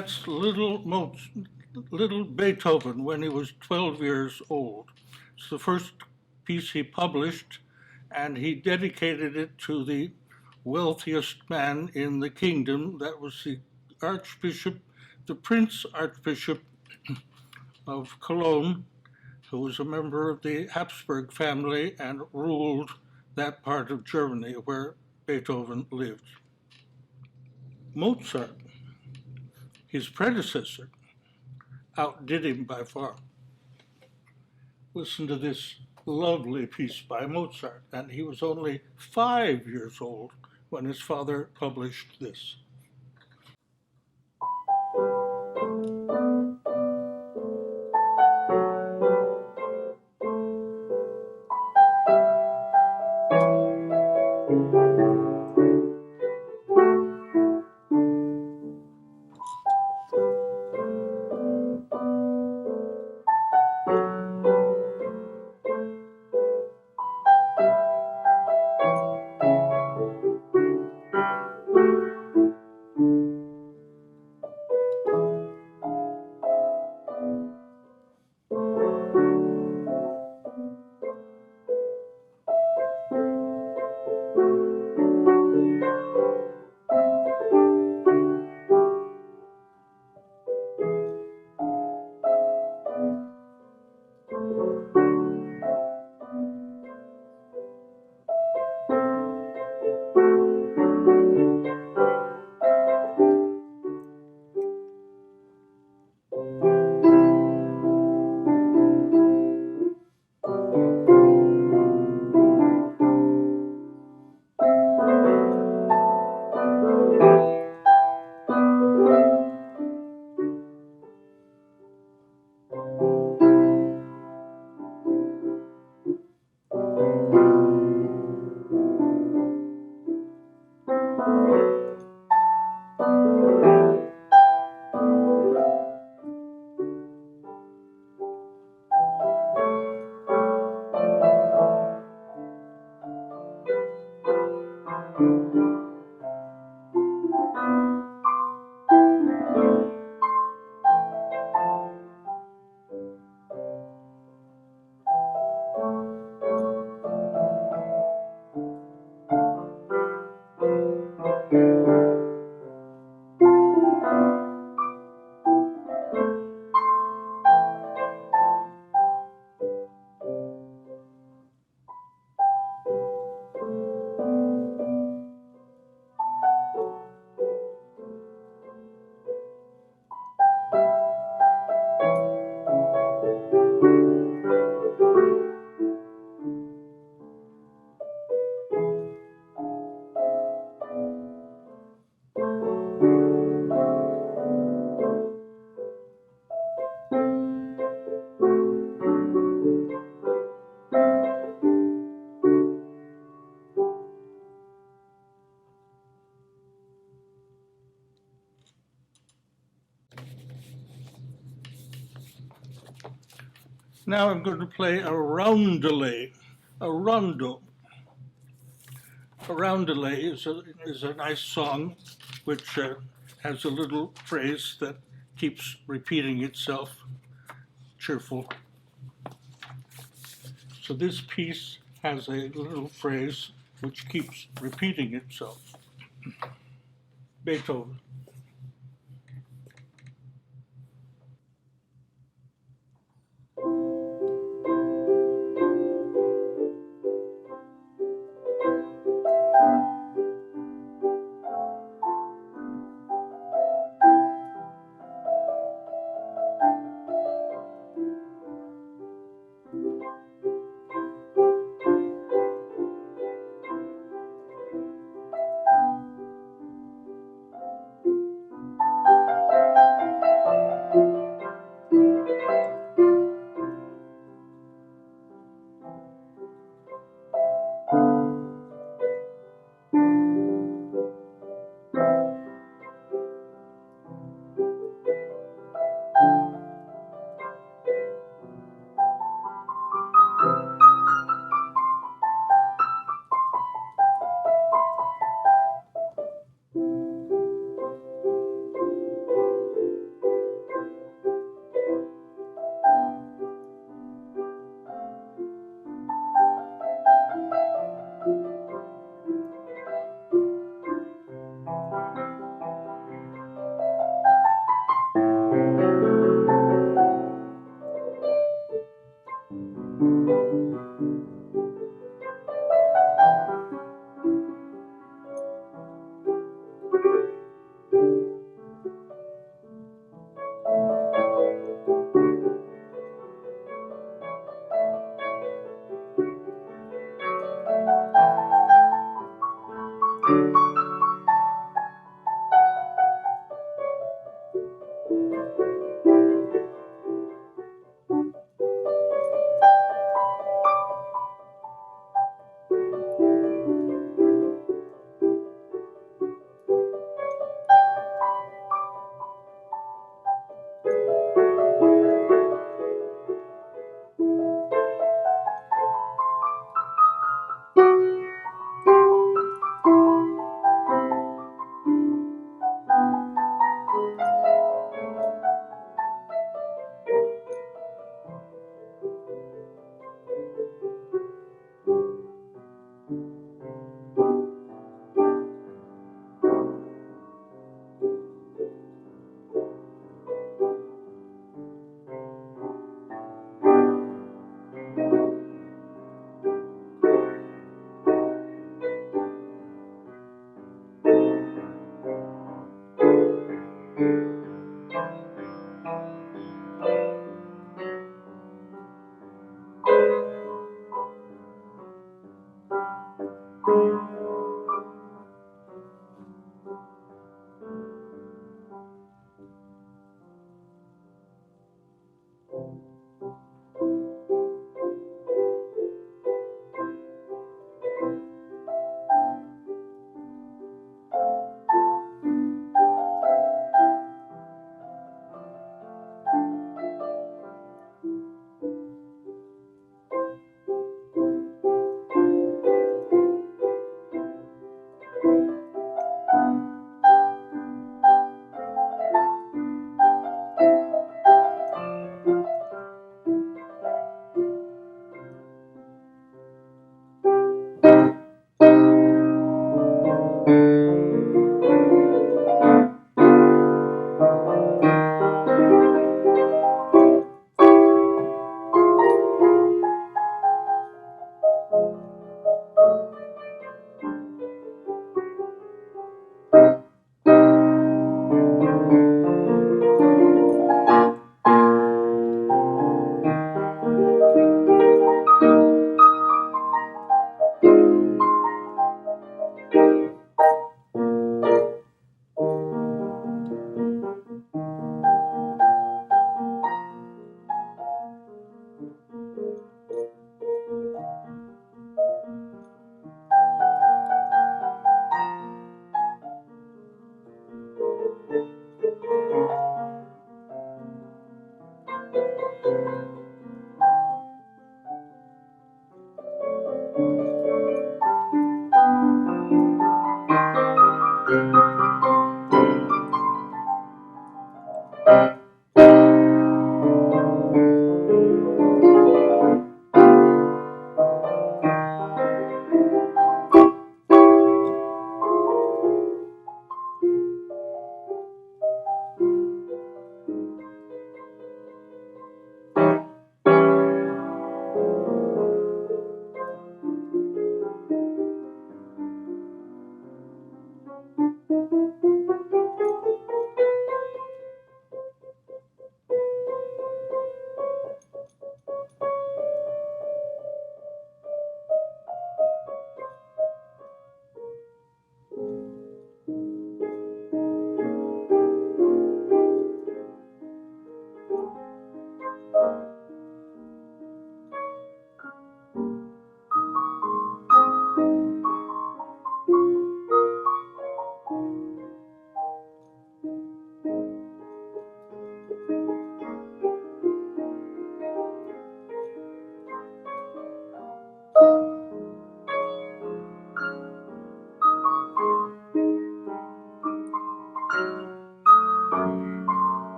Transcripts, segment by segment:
That's little Beethoven when he was 12 years old. It's the first piece he published, and he dedicated it to the wealthiest man in the kingdom. That was the Prince Archbishop of Cologne, who was a member of the Habsburg family and ruled that part of Germany where Beethoven lived. Mozart, his predecessor, outdid him by far. Listen to this lovely piece by Mozart, and he was only 5 years old when his father published this. Now I'm going to play a roundelay, a rondo. A roundelay is a nice song which has a little phrase that keeps repeating itself, cheerful. So this piece has a little phrase which keeps repeating itself. Beethoven.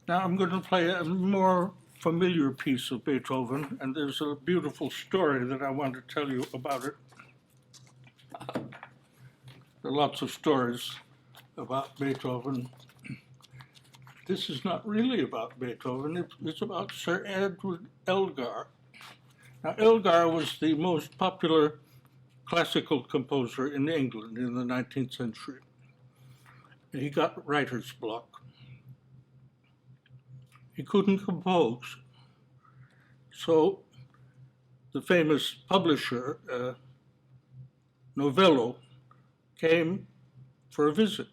Now I'm going to play a more familiar piece of Beethoven, and there's a beautiful story that I want to tell you about it. There are lots of stories about Beethoven. This is not really about Beethoven, it's about Sir Edward Elgar. Now, Elgar was the most popular classical composer in England in the 19th century. He got writer's block. He couldn't compose. So the famous publisher, Novello, came for a visit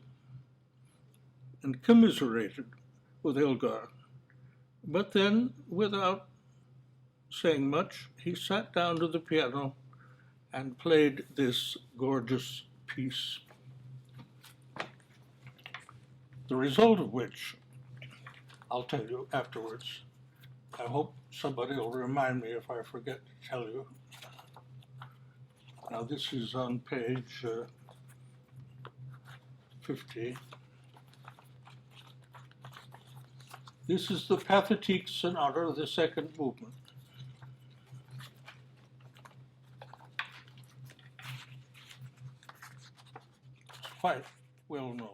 and commiserated with Elgar. But then, without saying much, he sat down to the piano and played this gorgeous piece. The result of which I'll tell you afterwards. I hope somebody will remind me if I forget to tell you. Now this is on page 50. This is the Pathetique Sonata, the second movement. It's quite well known.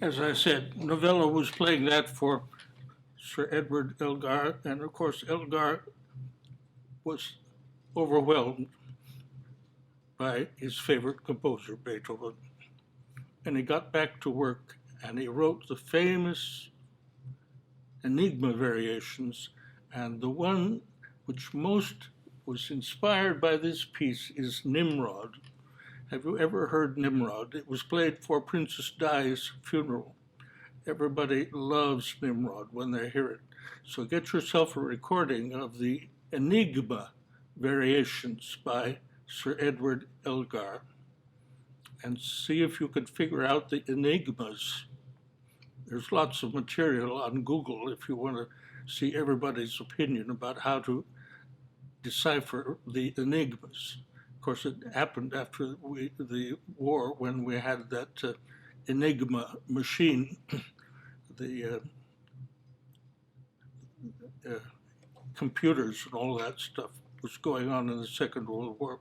As I said, Novello was playing that for Sir Edward Elgar, and of course Elgar was overwhelmed by his favorite composer, Beethoven. And he got back to work and he wrote the famous Enigma variations. And the one which most was inspired by this piece is Nimrod. Have you ever heard Nimrod? It was played for Princess Di's funeral. Everybody loves Nimrod when they hear it. So get yourself a recording of the Enigma variations by Sir Edward Elgar and see if you could figure out the enigmas. There's lots of material on Google if you want to see everybody's opinion about how to decipher the enigmas. Of course, it happened after the war when we had that Enigma machine, the computers and all that stuff was going on in the Second World War.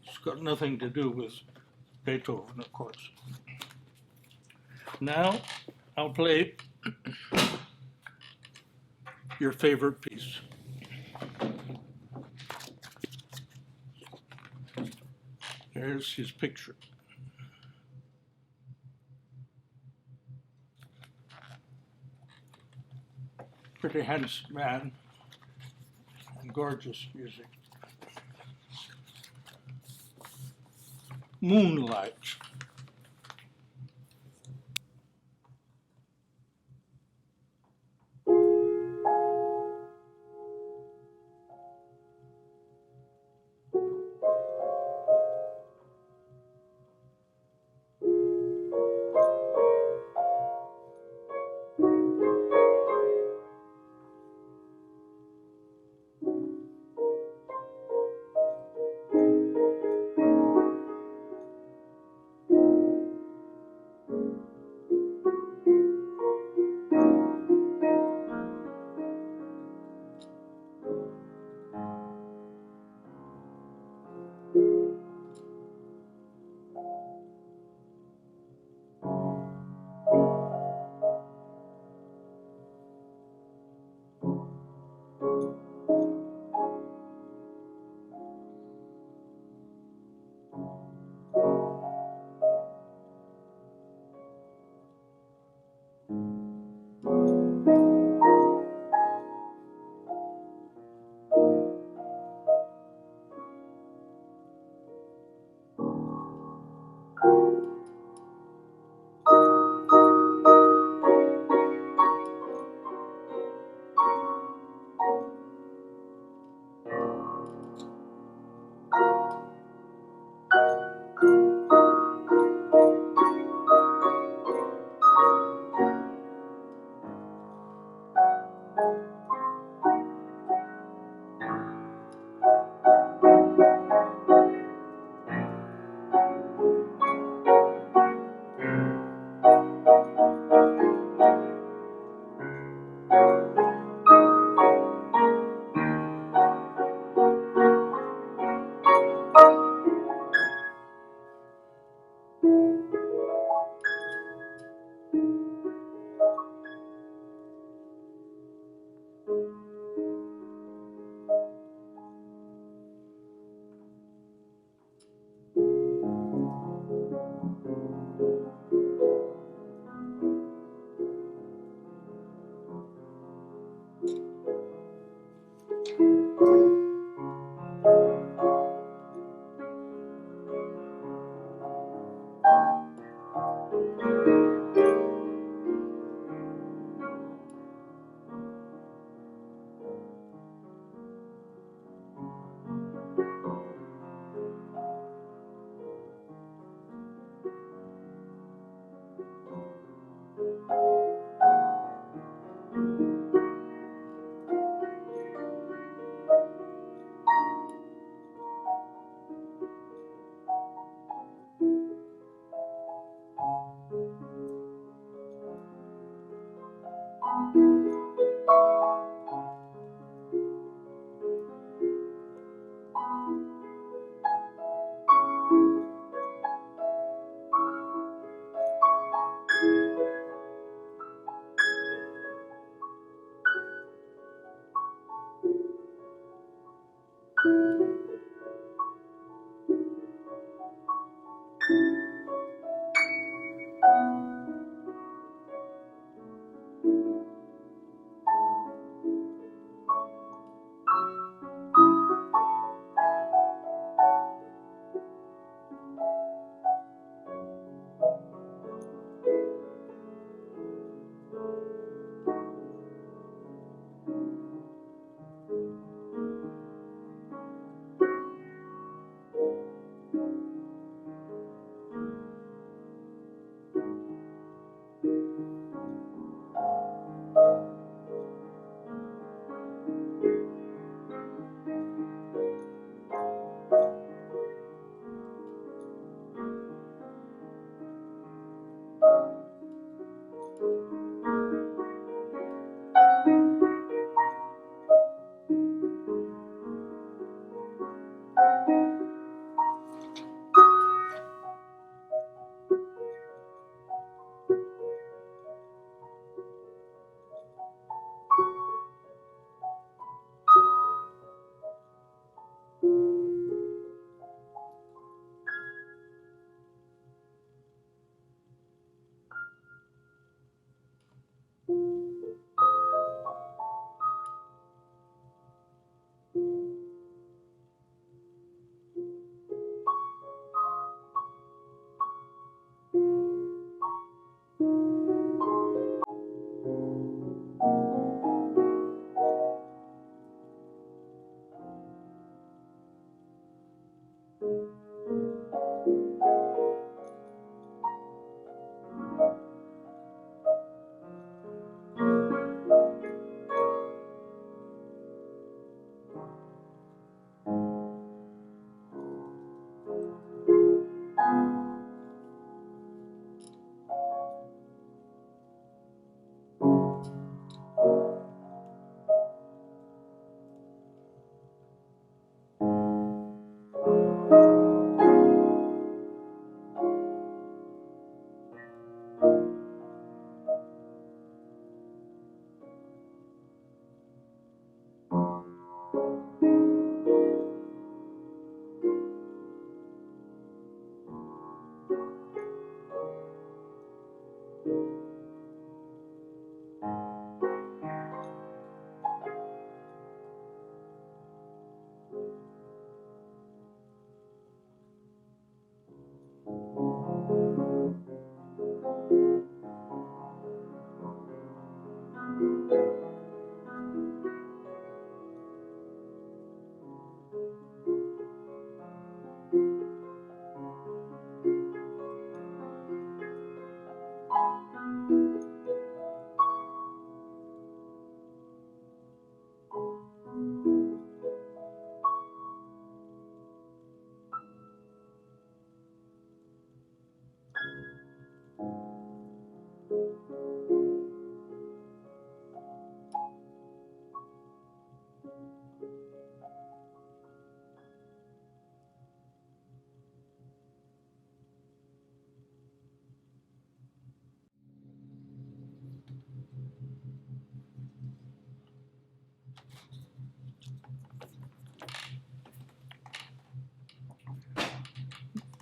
It's got nothing to do with Beethoven, of course. Now, I'll play your favorite piece. There's his picture. Pretty handsome man and gorgeous music. Moonlight.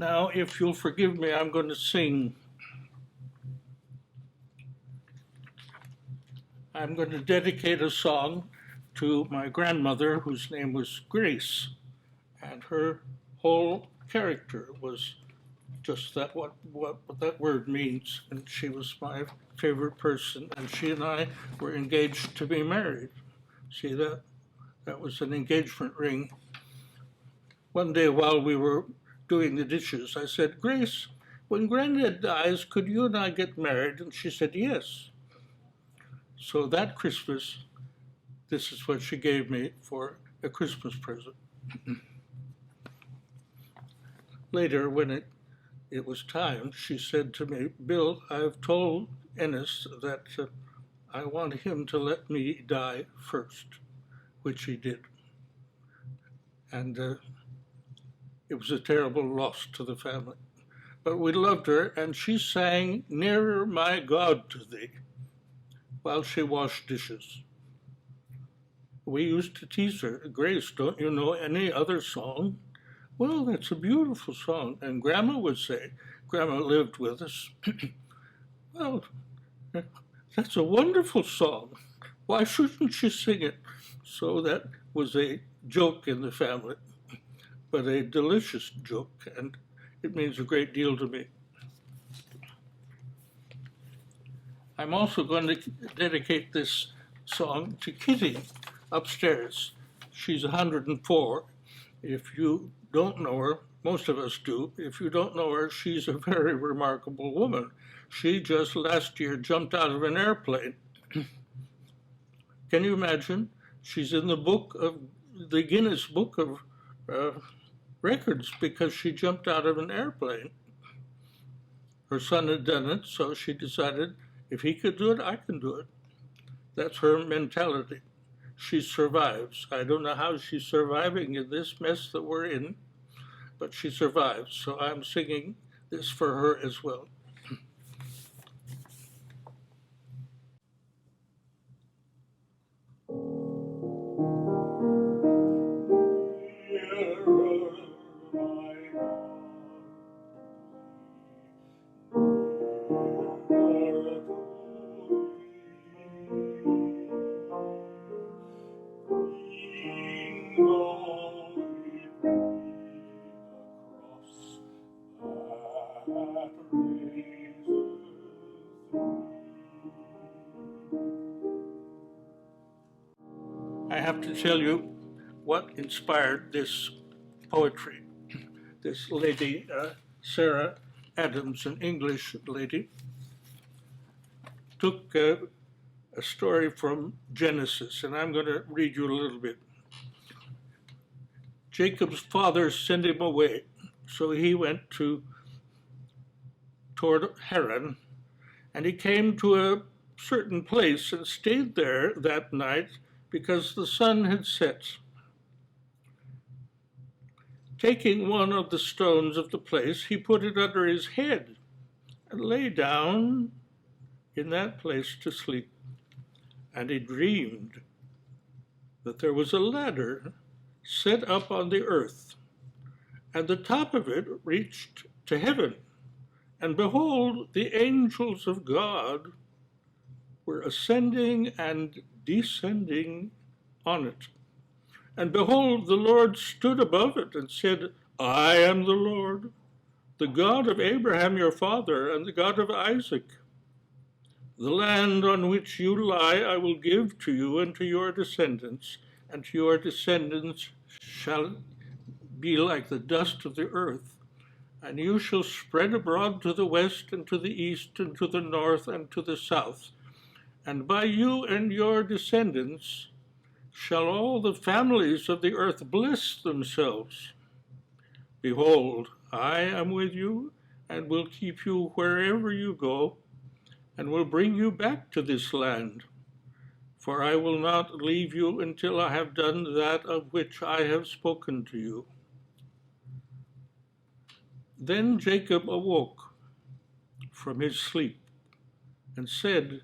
Now, if you'll forgive me, I'm going to sing. I'm going to dedicate a song to my grandmother, whose name was Grace, and her whole character was just that what that word means. And she was my favorite person, and she and I were engaged to be married. See that? That was an engagement ring. One day while we were doing the dishes, I said, Grace, when Granddad dies, could you and I get married? And she said, yes. So that Christmas, this is what she gave me for a Christmas present. Later, when it was time, she said to me, Bill, I've told Ennis that I want him to let me die first, which he did. And it was a terrible loss to the family. But we loved her, and she sang Nearer My God to Thee while she washed dishes. We used to tease her, Grace, don't you know any other song? Well, that's a beautiful song. And Grandma would say, Grandma lived with us, well, that's a wonderful song. Why shouldn't she sing it? So that was a joke in the family, but a delicious joke, and it means a great deal to me. I'm also going to dedicate this song to Kitty upstairs. She's 104. If you don't know her, most of us do. If you don't know her, she's a very remarkable woman. She just last year jumped out of an airplane. Can you imagine? She's in the Guinness Book of Records because she jumped out of an airplane. Her son had done it, so she decided, if he could do it, I can do it. That's her mentality. She survives. I don't know how she's surviving in this mess that we're in, but she survives. So I'm singing this for her as well. I have to tell you what inspired this poetry. This lady, Sarah Adams, an English lady, took a story from Genesis, and I'm going to read you a little bit. Jacob's father sent him away, so he went toward Haran, and he came to a certain place and stayed there that night because the sun had set. Taking one of the stones of the place, he put it under his head and lay down in that place to sleep. And he dreamed that there was a ladder set up on the earth, and the top of it reached to heaven. And behold, the angels of God were ascending and descending on it. And behold, the Lord stood above it and said, I am the Lord, the God of Abraham your father, and the God of Isaac. The land on which you lie I will give to you and to your descendants, and to your descendants shall be like the dust of the earth. And you shall spread abroad to the west and to the east and to the north and to the south. And by you and your descendants shall all the families of the earth bless themselves. Behold, I am with you and will keep you wherever you go, and will bring you back to this land. For I will not leave you until I have done that of which I have spoken to you. Then Jacob awoke from his sleep and said,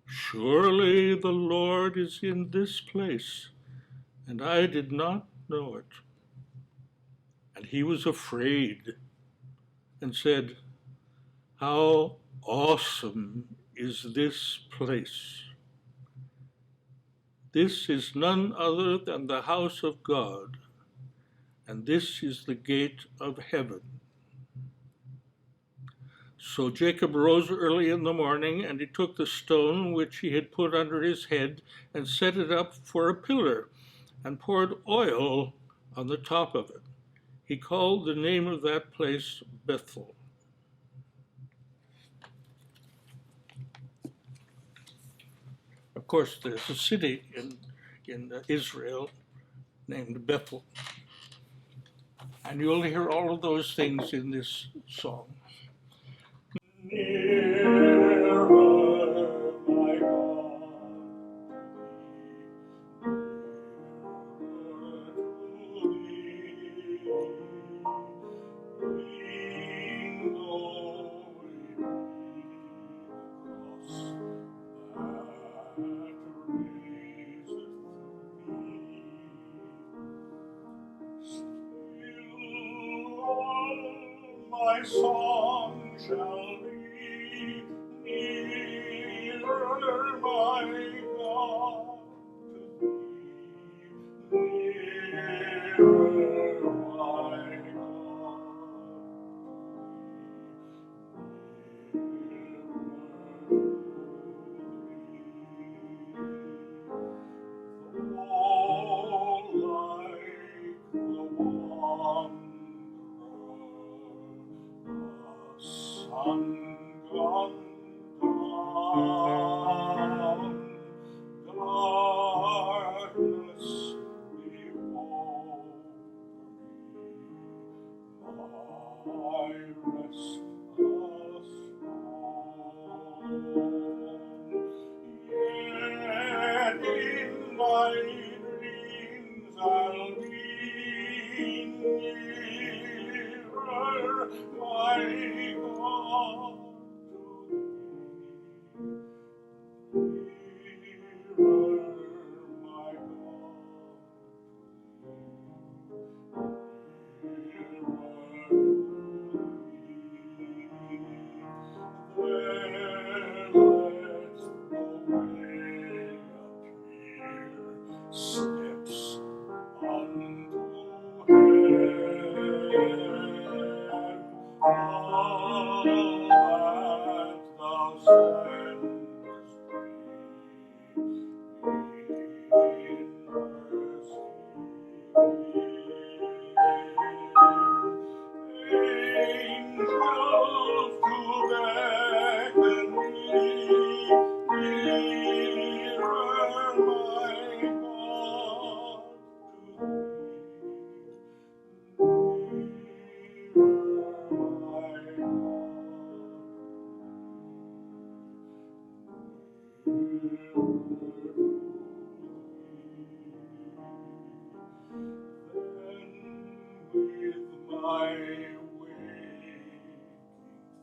Surely the Lord is in this place, and I did not know it. And he was afraid and said, "How awesome is this place! This is none other than the house of God, and this is the gate of heaven." So Jacob rose early in the morning, and he took the stone which he had put under his head and set it up for a pillar, and poured oil on the top of it. He called the name of that place Bethel. Of course, there's a city in Israel named Bethel. And you'll hear all of those things in this song. Nearer, my God, nearer to thee, lean glory across that raiseth me. Still all my song shall be nearer, my God, to thee, nearer, my God, oh, like the wanderer, the sun gone down, darkness behold my restless home. Yet in my dreams I'll be nearer, my God, to thee, nearer, my God, steps unto heaven, all that thou sendest me in mercy. Angels to beckon me nearer, my God, to thee, nearer, my Then with my waking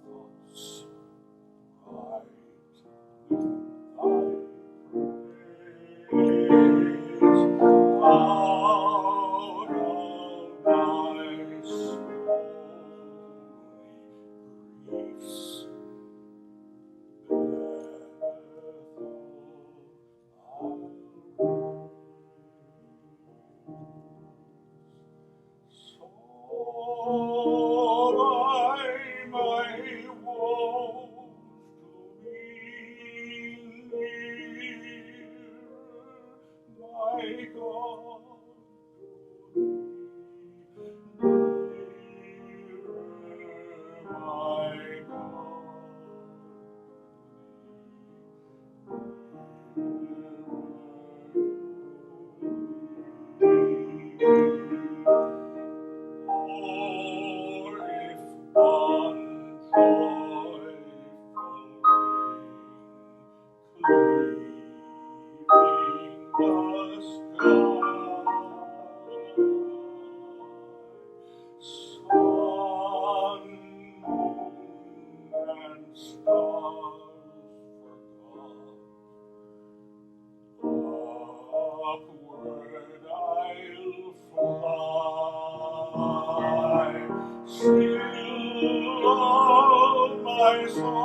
thoughts right with thy praise out of my stony griefs, so by my woes to be near, my God, nearer, my God. Or if on joyful wing cleaving the sky, sun, moon, and stars forgot, upward I'll fly, still my soul.